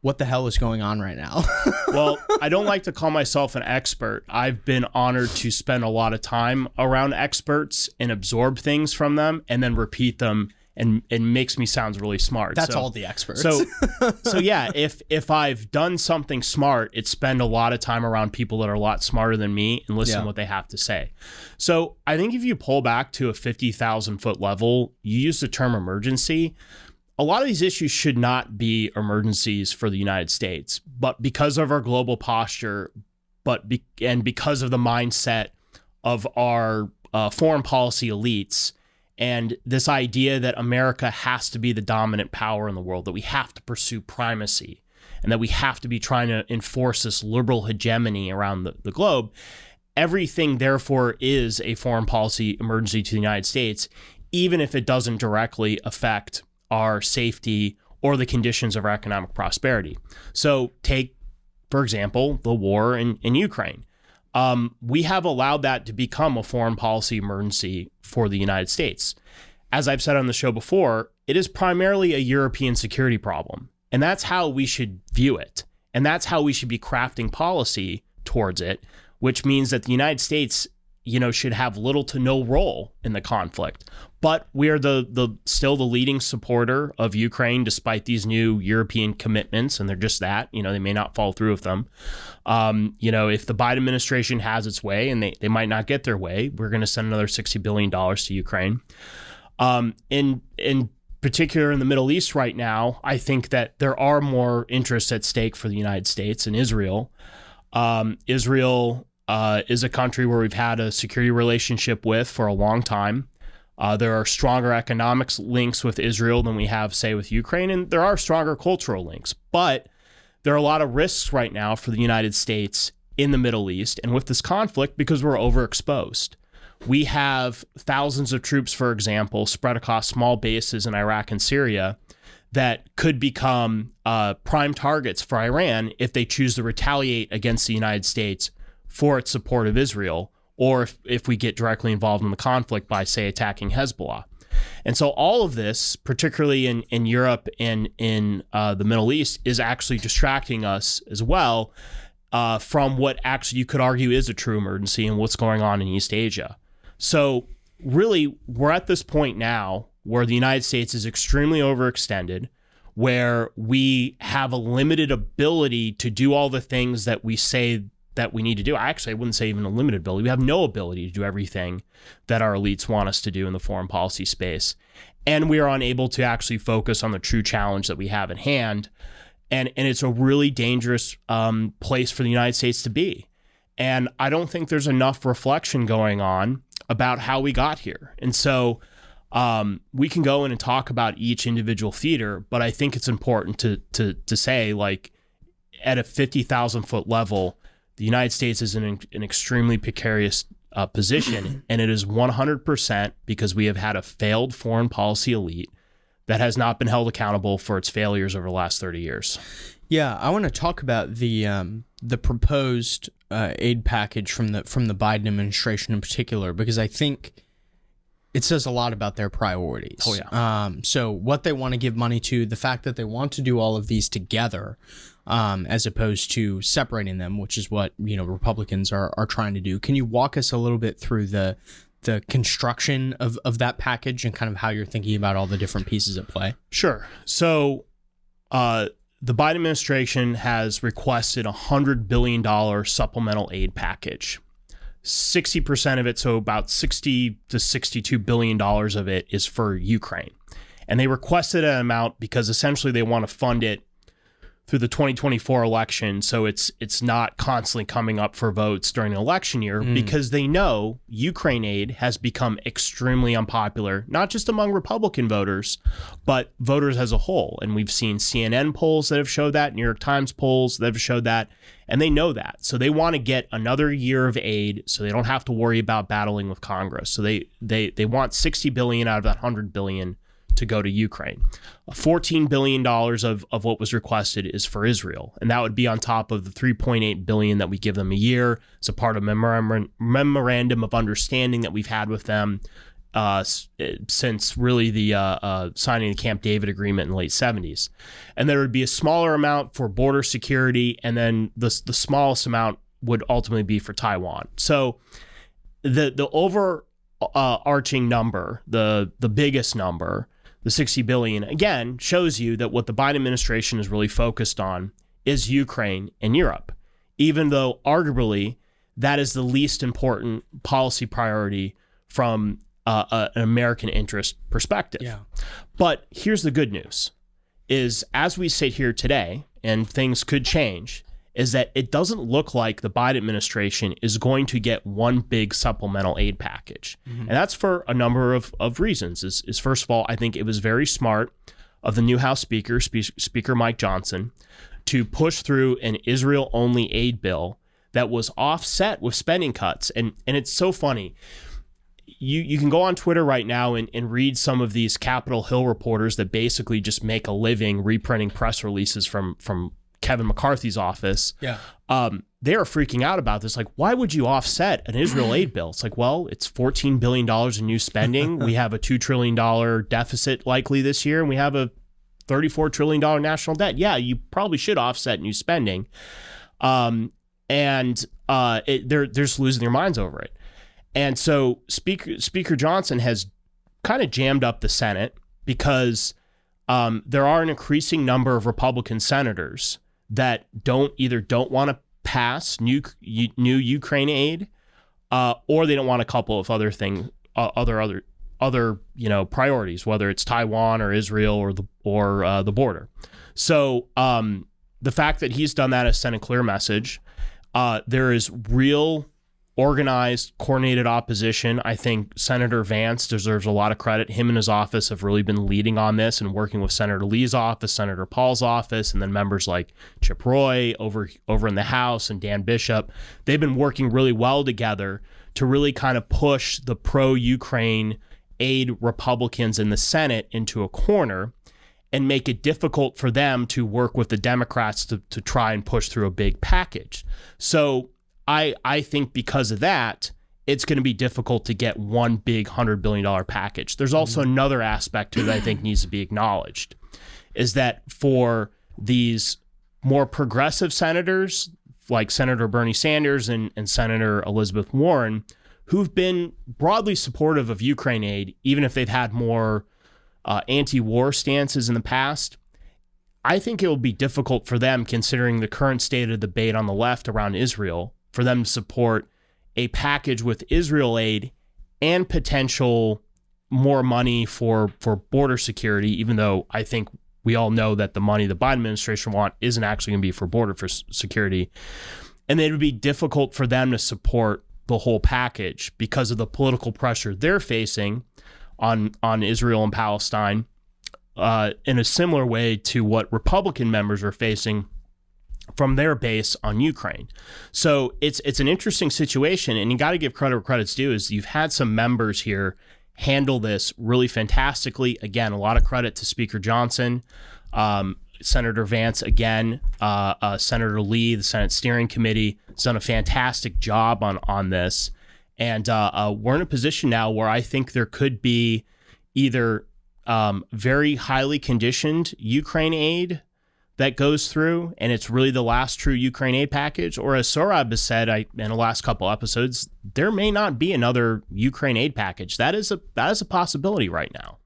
what the hell is going on right now? Well, I don't like to call myself an expert. I've been honored to spend a lot of time around experts and absorb things from them and then repeat them, and it makes me sound really smart. That's all the experts. So yeah, if I've done something smart, it's spend a lot of time around people that are a lot smarter than me and listen to what they have to say. So I think if you pull back to a 50,000 foot level, you use the term emergency. A lot of these issues should not be emergencies for the United States, but because of our global posture, and because of the mindset of our foreign policy elites, and this idea that America has to be the dominant power in the world, that we have to pursue primacy, and that we have to be trying to enforce this liberal hegemony around the globe, everything therefore is a foreign policy emergency to the United States, even if it doesn't directly affect our safety or the conditions of our economic prosperity. So take, for example, the war in Ukraine. We have allowed that to become a foreign policy emergency for the United States. As I've said on the show before, it is primarily a European security problem. And that's how we should view it. And that's how we should be crafting policy towards it, which means that the United States, should have little to no role in the conflict. But we are still the leading supporter of Ukraine, despite these new European commitments, and they're just that. They may not follow through with them. If the Biden administration has its way, and they might not get their way, we're going to send another $60 billion to Ukraine. In particular, in the Middle East right now, I think that there are more interests at stake for the United States and Israel. Israel is a country where we've had a security relationship with for a long time. There are stronger economic links with Israel than we have, say, with Ukraine, and there are stronger cultural links. But there are a lot of risks right now for the United States in the Middle East and with this conflict because we're overexposed. We have thousands of troops, for example, spread across small bases in Iraq and Syria that could become prime targets for Iran if they choose to retaliate against the United States for its support of Israel, or if we get directly involved in the conflict by, say, attacking Hezbollah. And so all of this, particularly in Europe and in the Middle East, is actually distracting us as well from what actually you could argue is a true emergency and what's going on in East Asia. So really, we're at this point now where the United States is extremely overextended, where we have a limited ability to do all the things that we say that we need to do. I wouldn't say even a limited ability. We have no ability to do everything that our elites want us to do in the foreign policy space. And we are unable to actually focus on the true challenge that we have at hand. And it's a really dangerous place for the United States to be. And I don't think there's enough reflection going on about how we got here. And so we can go in and talk about each individual theater, but I think it's important to say, like, at a 50,000 foot level, the United States is in an extremely precarious position, and it is 100% because we have had a failed foreign policy elite that has not been held accountable for its failures over the last 30 years. Yeah, I want to talk about the proposed aid package from the Biden administration in particular, because I think it says a lot about their priorities. Oh yeah. So what they want to give money to, the fact that they want to do all of these together, as opposed to separating them, which is what Republicans are trying to do. Can you walk us a little bit through the construction of that package and kind of how you're thinking about all the different pieces at play? Sure. So the Biden administration has requested a $100 billion supplemental aid package. 60% of it, so about $60 to $62 billion of it, is for Ukraine. And they requested an amount because essentially they want to fund it through the 2024 election, so it's not constantly coming up for votes during an election year, because they know Ukraine aid has become extremely unpopular, not just among Republican voters, but voters as a whole. And we've seen CNN polls that have showed that, New York Times polls that have showed that, and they know that. So they want to get another year of aid so they don't have to worry about battling with Congress. So they want $60 billion out of that $100 billion to go to Ukraine. $14 billion of what was requested is for Israel, and that would be on top of the $3.8 billion that we give them a year. It's a part of memorandum of understanding that we've had with them since really the signing the Camp David agreement in the late 70s. And there would be a smaller amount for border security, and then the smallest amount would ultimately be for Taiwan. So the overarching number, the biggest number, the 60 billion, again, shows you that what the Biden administration is really focused on is Ukraine and Europe, even though arguably that is the least important policy priority from an American interest perspective. Yeah. But here's the good news, is as we sit here today, and things could change, is that it doesn't look like the Biden administration is going to get one big supplemental aid package. Mm-hmm. And that's for a number of reasons. Is first of all, I think it was very smart of the new House Speaker, Speaker Mike Johnson, to push through an Israel-only aid bill that was offset with spending cuts. And it's so funny. You can go on Twitter right now and read some of these Capitol Hill reporters that basically just make a living reprinting press releases from Kevin McCarthy's office. Yeah. They are freaking out about this. Like, why would you offset an Israel aid bill? It's like, well, it's $14 billion in new spending. We have a $2 trillion deficit likely this year, and we have a $34 trillion national debt. Yeah, you probably should offset new spending. They're just losing their minds over it. And so Speaker Johnson has kind of jammed up the Senate because there are an increasing number of Republican senators that don't want to pass new Ukraine aid, or they don't want a couple of other things, other priorities, whether it's Taiwan or Israel or the border. So the fact that he's done that has sent a clear message. There is real organized, coordinated opposition. I think Senator Vance deserves a lot of credit. Him and his office have really been leading on this and working with Senator Lee's office, Senator Paul's office, and then members like Chip Roy over in the House and Dan Bishop. They've been working really well together to really kind of push the pro-Ukraine aid Republicans in the Senate into a corner and make it difficult for them to work with the Democrats to try and push through a big package. So I think because of that, it's going to be difficult to get one big $100 billion package. There's also another aspect to it that I think needs to be acknowledged, is that for these more progressive senators, like Senator Bernie Sanders and Senator Elizabeth Warren, who've been broadly supportive of Ukraine aid, even if they've had more anti-war stances in the past, I think it will be difficult for them, considering the current state of debate on the left around Israel, for them to support a package with Israel aid and potential more money for border security, even though I think we all know that the money the Biden administration want isn't actually going to be for border security. And it would be difficult for them to support the whole package because of the political pressure they're facing on Israel and Palestine, in a similar way to what Republican members are facing from their base on Ukraine. So it's an interesting situation, and you got to give credit where credit's due. Is you've had some members here handle this really fantastically. Again, a lot of credit to Speaker Johnson, Senator Vance, again, Senator Lee, the Senate Steering Committee has done a fantastic job on this. And we're in a position now where I think there could be either very highly conditioned Ukraine aid that goes through, and it's really the last true Ukraine aid package, or as Sorab has said in the last couple episodes, there may not be another Ukraine aid package. That is a possibility right now.